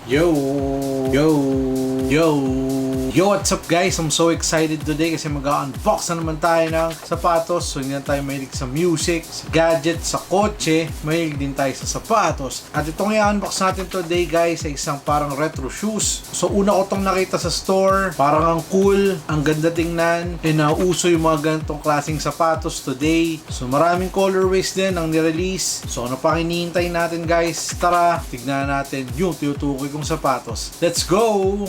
Yo! Yo! Yo! Yo, what's up guys? I'm so excited today kasi mag-unbox na naman tayo ng sapatos. So hindi na tayo mahilig sa music, sa gadget, sa kotse. Mahilig din tayo sa sapatos. At itong i-unbox natin today guys ay isang parang retro shoes. So una ko itong nakita sa store. Parang ang cool, ang ganda tingnan. E nauso yung mga ganitong klaseng sapatos today. So maraming colorways din ang nirelease. So ano pa hinihintay natin guys? Tara, tignan natin yung tinutukoy kong sapatos. Let's go!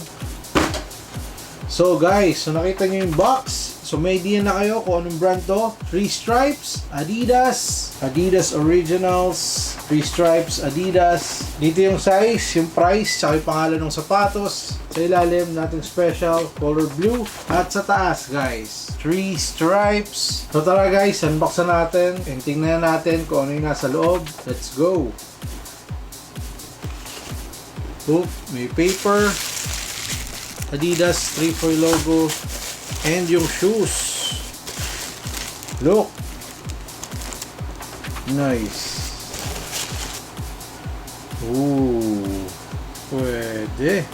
So guys, so nakita nyo yung box. So may idea na kayo kung anong brand to. 3 Stripes, Adidas, Adidas Originals, 3 Stripes, Adidas. Dito yung size, yung price, tsaka yung pangalan ng sapatos. Sa ilalim natin special, color blue. At sa taas guys, 3 Stripes. So tara guys, unbox na natin. And tingnan natin kung ano yung nasa loob. Let's go. Oop, may paper. Adidas 3-4 logo and yung shoes. Look. Nice. Ooh. Pwede.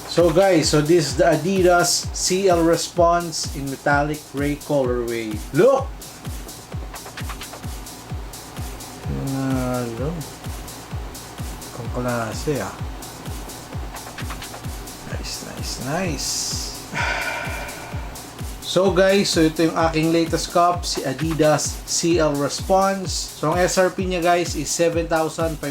So guys, so this is the Adidas CL Response in metallic gray colorway. Look. Nalo. Kung klase ah. Nice. So guys, so ito yung aking latest cup, si Adidas CL Response. So ang SRP niya guys is 7,500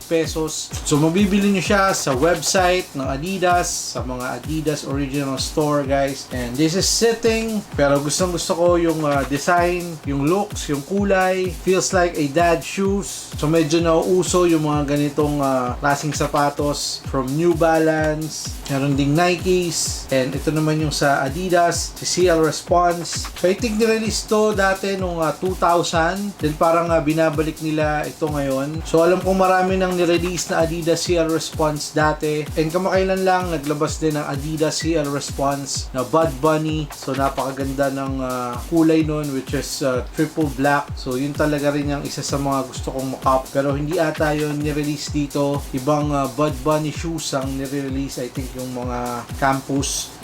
pesos. So mabibili niyo siya sa website ng Adidas, sa mga Adidas Original Store guys. And this is sitting, pero gusto ko yung design, yung looks, yung kulay. Feels like a dad shoes. So medyo nauuso yung mga ganitong klaseng sapatos from New Balance. Meron ding Nikes. And ito naman yung sa Adidas, si CL Response. So I think nirelease to dati nung 2000. Then parang binabalik nila ito ngayon. So alam kong marami nang nirelease na Adidas CL Response dati. And kamakailan lang naglabas din ng Adidas CL Response na Bud Bunny. So napakaganda ng kulay nun, which is triple black. So yun talaga rin yung isa sa mga gusto kong makap. Pero hindi ata yun nirelease dito. Ibang Bud Bunny shoes ang nirelease. I think yung mga campus.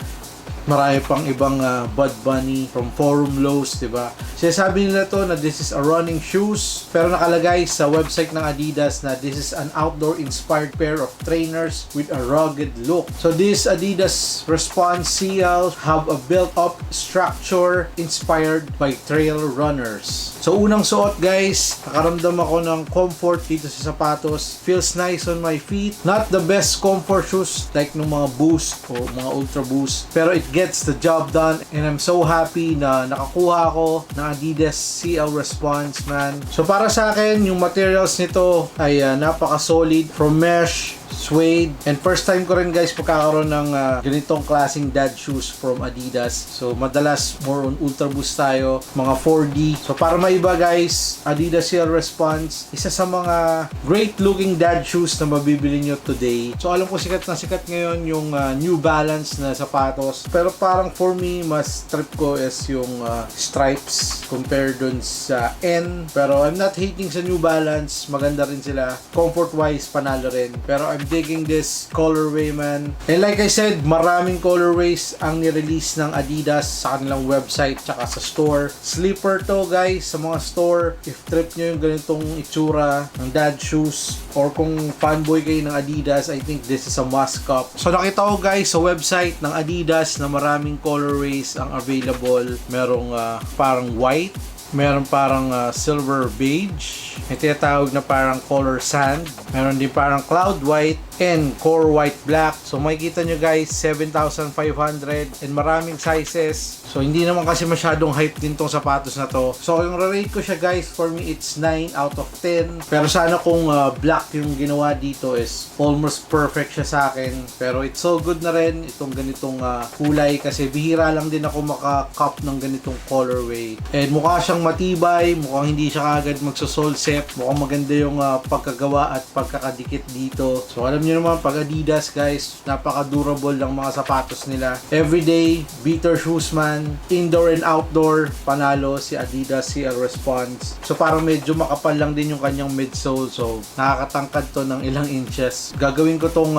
Marami pang ibang Bud Bunny from Forum Lows, diba? Sinasabi nila to na this is a running shoes, pero nakalagay sa website ng Adidas na this is an outdoor inspired pair of trainers with a rugged look. So this Adidas Response CL have a built-up structure inspired by trail runners. So unang suot guys, nakaramdam ako ng comfort dito sa sapatos. Feels nice on my feet. Not the best comfort shoes like ng mga Boost o mga Ultra Boost, pero it gets the job done, and I'm so happy na nakakuha ako ng Adidas CL Response, man. So para sa akin, yung materials nito ay napaka-solid, from mesh, suede, and first time ko rin guys pagkakaroon ng ganitong klaseng dad shoes from Adidas. So madalas more on Ultra Boost tayo, mga 4D. So para maiba guys, Adidas CL Response, isa sa mga great looking dad shoes na mabibili nyo today. So alam ko sikat na sikat ngayon yung New Balance na sapatos, pero parang for me mas trip ko is yung stripes compared dun sa N. Pero I'm not hating sa New Balance, maganda rin sila, comfort wise panalo rin, pero I'm digging this colorway, man. And like I said, maraming colorways ang nirelease ng Adidas sa kanilang website tsaka sa store. Sleeper to guys sa mga store. If trip nyo yung ganitong itsura ng dad shoes, or kung fanboy kayo ng Adidas, I think this is a must cup. So nakita ko guys sa website ng Adidas na maraming colorways ang available. Merong parang white, meron parang silver beige, may tinatawag na parang color sand, meron din parang cloud white, and core white black. So makikita nyo guys, 7,500 and maraming sizes. So hindi naman kasi masyadong hype din tong sapatos na to. So yung rate ko siya guys, for me it's 9 out of 10. Pero sana kung black yung ginawa dito is almost perfect siya sa akin. Pero it's so good na rin itong ganitong kulay, kasi bihira lang din ako maka-cup ng ganitong colorway. And mukha siyang matibay, mukhang hindi siya kagad magso-soul concept. Mukhang maganda yung pagkagawa at pagkakadikit dito. So alam niyo naman, pag Adidas guys, napaka-durable ng mga sapatos nila. Everyday, beater shoes man, indoor and outdoor, panalo si Adidas CL Response. So parang medyo makapal lang din yung kanyang midsole. So nakakatangkad to ng ilang inches. Gagawin ko tong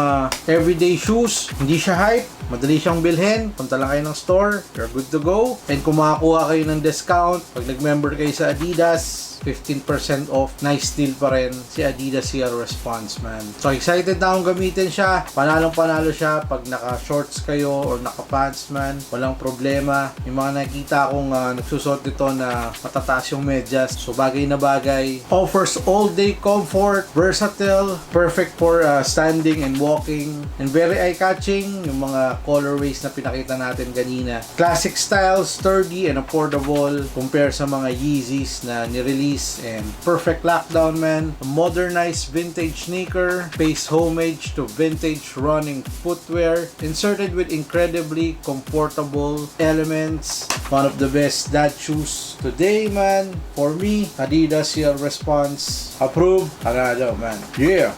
everyday shoes. Hindi siya hype, madali siyang bilhin. Punta lang kayo ng store, you're good to go. And kung makakuha kayo ng discount pag nag-member kayo sa Adidas, 15% off. Nice deal pa rin si Adidas CL Response, man. So excited na akong gamitin siya. Panalong panalo siya pag naka-shorts kayo or naka-pants, man. Walang problema. Yung mga nakita akong nagsusot nito na matataas yung medyas. So bagay na bagay. Offers all-day comfort, versatile, perfect for standing and walking, and very eye-catching yung mga colorways na pinakita natin kanina. Classic style, sturdy and affordable compare sa mga Yeezys na nirelease, and perfect lockdown, man. A modernized vintage sneaker, pays homage to vintage running footwear, inserted with incredibly comfortable elements. One of the best dad shoes today, man. For me, Adidas CL Response, approved. Panalo, man. Yeah.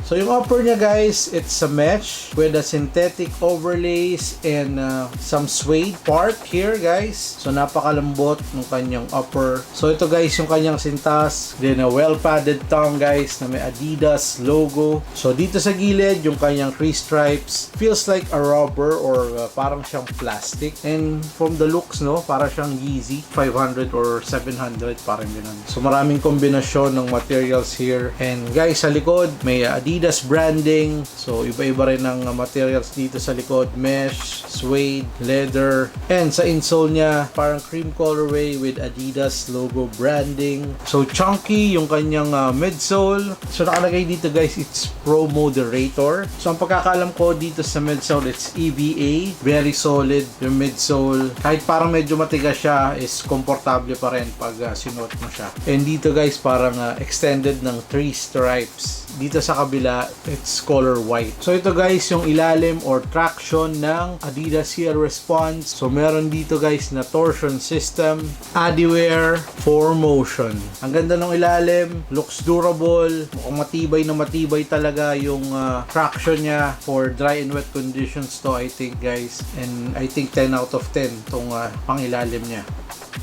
So yung upper niya guys, it's a mesh with a synthetic overlays and some suede part here guys. So napakalambot ng kanyang upper. So ito guys yung kanyang sintas. Then a well padded tongue guys na may Adidas logo. So dito sa gilid yung kanyang 3 stripes. Feels like a rubber or parang siyang plastic. And from the looks, no, parang siyang Yeezy 500 or 700, parang ganun. So maraming kombinasyon ng materials here. And guys sa likod may Adidas branding. So iba-iba rin ng materials dito sa likod. Mesh, suede, leather. And sa insole niya, parang cream colorway with Adidas logo branding. So chunky yung kanyang midsole. So nakalagay dito guys, it's Pro Moderator. So ang pagkakalam ko dito sa midsole, it's EVA. Very solid yung midsole. Kahit parang medyo matigas siya, is komportable pa rin pag sinuot mo siya. And dito guys, parang extended ng 3 stripes. Dito sa kabila, it's color white. So ito guys, yung ilalim or traction ng Adidas CL Response. So meron dito guys na torsion system, Adiwear 4Motion. Ang ganda ng ilalim, looks durable, mukhang matibay na matibay talaga yung traction niya for dry and wet conditions to, I think guys. And I think 10 out of 10 tong pang ilalim niya.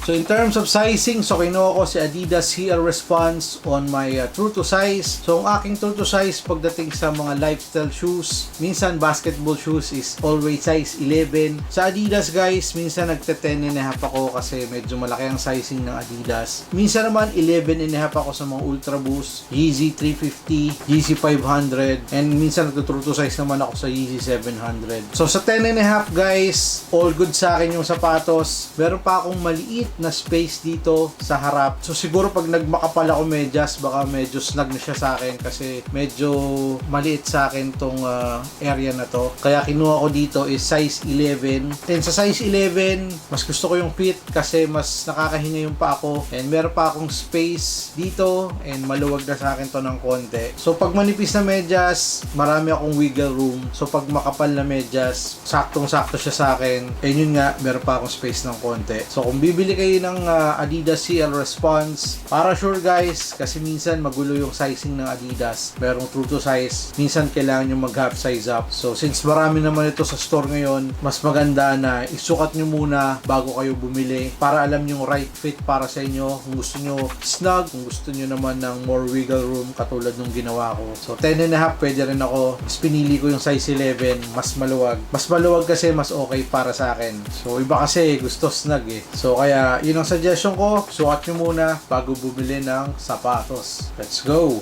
So in terms of sizing, so kinuha ko si Adidas CL Response on my true to size. So ang aking true to size pagdating sa mga lifestyle shoes, minsan basketball shoes is always size 11. Sa Adidas guys, minsan nagte-10 and a half ako kasi medyo malaki ang sizing ng Adidas. Minsan naman 11 and a half ako sa mga Ultra Boost, Yeezy 350, Yeezy 500, and minsan nagto-true to size naman ako sa Yeezy 700. So sa 10 and a half guys, all good sa akin yung sapatos. Meron pa akong maliit na space dito sa harap. So siguro pag nagmakapal ako medyas, baka medyo snag na siya sa akin kasi medyo maliit sa akin tong area na to. Kaya kinuha ko dito is size 11. And sa size 11, mas gusto ko yung fit kasi mas nakakahinga yung pa ako. And meron pa akong space dito and maluwag na sa akin to ng konti. So pag manipis na medyas, marami akong wiggle room. So pag makapal na medyas, saktong-sakto siya sa akin. And yun nga, meron pa akong space ng konti. So kung bibili kayo ng Adidas CL Response, para sure guys, kasi minsan magulo yung sizing ng Adidas. Merong true to size, minsan kailangan nyo mag half size up. So since marami naman ito sa store ngayon, mas maganda na isukat nyo muna bago kayo bumili para alam yung right fit para sa inyo. Kung gusto nyo snug, kung gusto nyo naman ng more wiggle room katulad nung ginawa ko. So 10 and a half pwede rin ako. Mas pinili ko yung size 11, mas maluwag. Mas maluwag kasi mas okay para sa akin. So iba kasi gusto snug eh. So kaya yun ang suggestion ko, sukat nyo muna bago bumili ng sapatos. Let's go!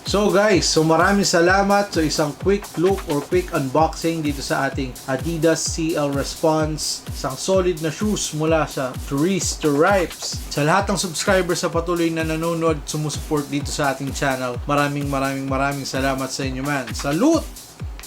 So guys, so maraming salamat sa isang quick look or quick unboxing dito sa ating Adidas CL Response. Isang solid na shoes mula sa Trees to Ripes. Sa lahat ng subscribers sa patuloy na nanonood, sumusuport dito sa ating channel. Maraming salamat sa inyo man. Salute!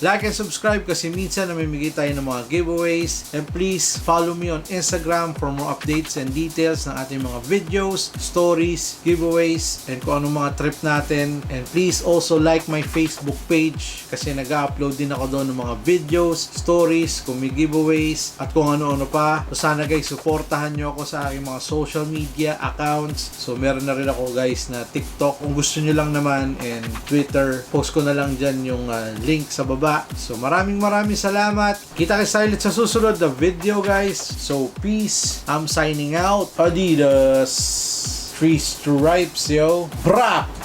Like and subscribe kasi minsan namimigay tayo ng mga giveaways. And please follow me on Instagram for more updates and details ng ating mga videos, stories, giveaways, and kung anong mga trip natin. And please also like my Facebook page kasi nag-upload din ako doon ng mga videos, stories, kung may giveaways, at kung ano-ano pa. So sana guys, supportahan nyo ako sa aking mga social media accounts. So meron na rin ako guys na TikTok kung gusto nyo lang naman, and Twitter. Post ko na lang dyan yung link sa baba. So maraming salamat. Kita kayo sa ulit sa susunod na video guys. So peace. I'm signing out. Adidas. Three stripes yo. Brap!